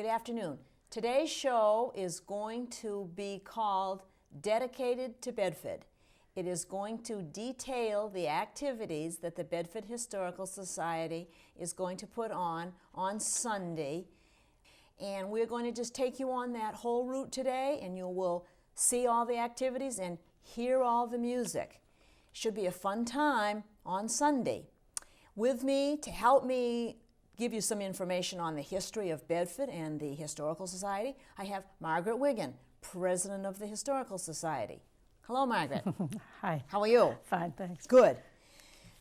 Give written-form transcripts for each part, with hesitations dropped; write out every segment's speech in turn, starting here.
Good afternoon. Today's show is going to be called Dedicated to Bedford. It is going to detail the activities that the Bedford Historical Society is going to put on Sunday. And we're going to just take you on that whole route today, and you will see all the activities and hear all the music. Should be a fun time on Sunday. With me to help me give you some information on the history of Bedford and the Historical Society, I have Margaret Wiggin, President of the Historical Society. Hello, Margaret. Hi. How are you? Fine, thanks. Good.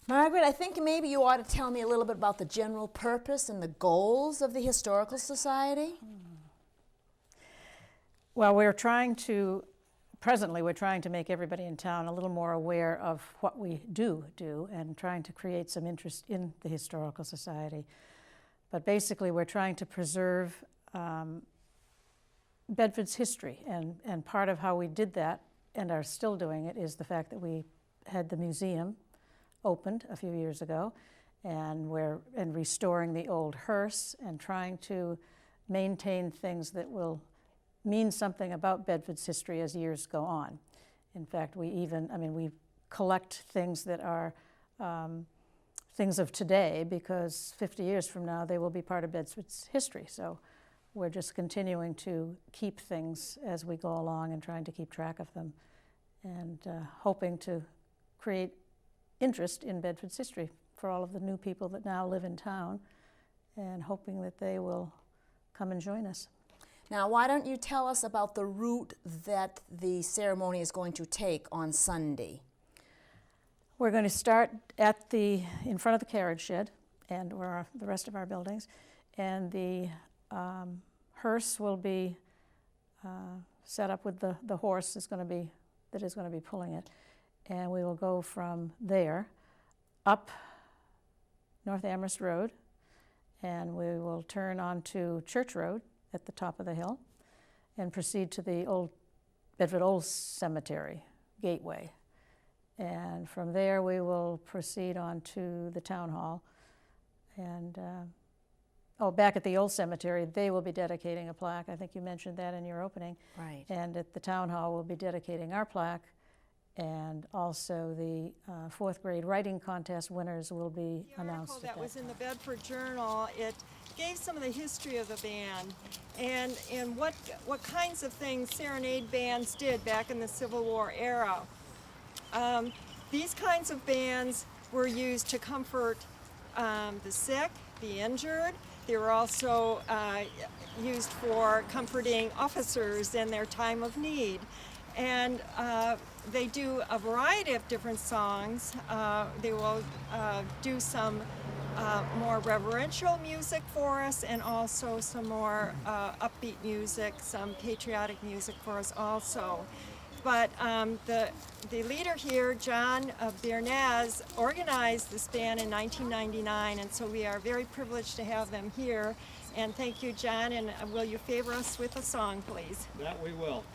Margaret, I think maybe you ought to tell me a little bit about the general purpose and the goals of the Historical Society. Well, presently we're trying to make everybody in town a little more aware of what we do and trying to create some interest in the Historical Society. But basically we're trying to preserve Bedford's history, and part of how we did that and are still doing it is the fact that we had the museum opened a few years ago, and we're restoring the old hearse and trying to maintain things that will mean something about Bedford's history as years go on. In fact, we collect things that are things of today, because 50 years from now they will be part of Bedford's history. So we're just continuing to keep things as we go along and trying to keep track of them, and hoping to create interest in Bedford's history for all of the new people that now live in town, and hoping that they will come and join us. Now, why don't you tell us about the route that the ceremony is going to take on Sunday? We're going to start in front of the carriage shed or the rest of our buildings, and the hearse will be set up with the horse that is going to be pulling it, and we will go from there up North Amherst Road, and we will turn onto Church Road at the top of the hill and proceed to the Bedford Old Cemetery gateway. And from there we will proceed on to the town hall. And back at the old cemetery, they will be dedicating a plaque. I think you mentioned that in your opening. Right. And at the town hall, we'll be dedicating our plaque. And also the fourth grade writing contest winners will be announced at that that was in the time. Bedford Journal, it gave some of the history of the band and what kinds of things serenade bands did back in the Civil War era. These kinds of bands were used to comfort the sick, the injured. They were also used for comforting officers in their time of need. And they do a variety of different songs. They will do some more reverential music for us, and also some more upbeat music, some patriotic music for us also. But the leader here, John Bernaz, organized this band in 1999, and so we are very privileged to have them here. And thank you, John, and will you favor us with a song, please? That we will.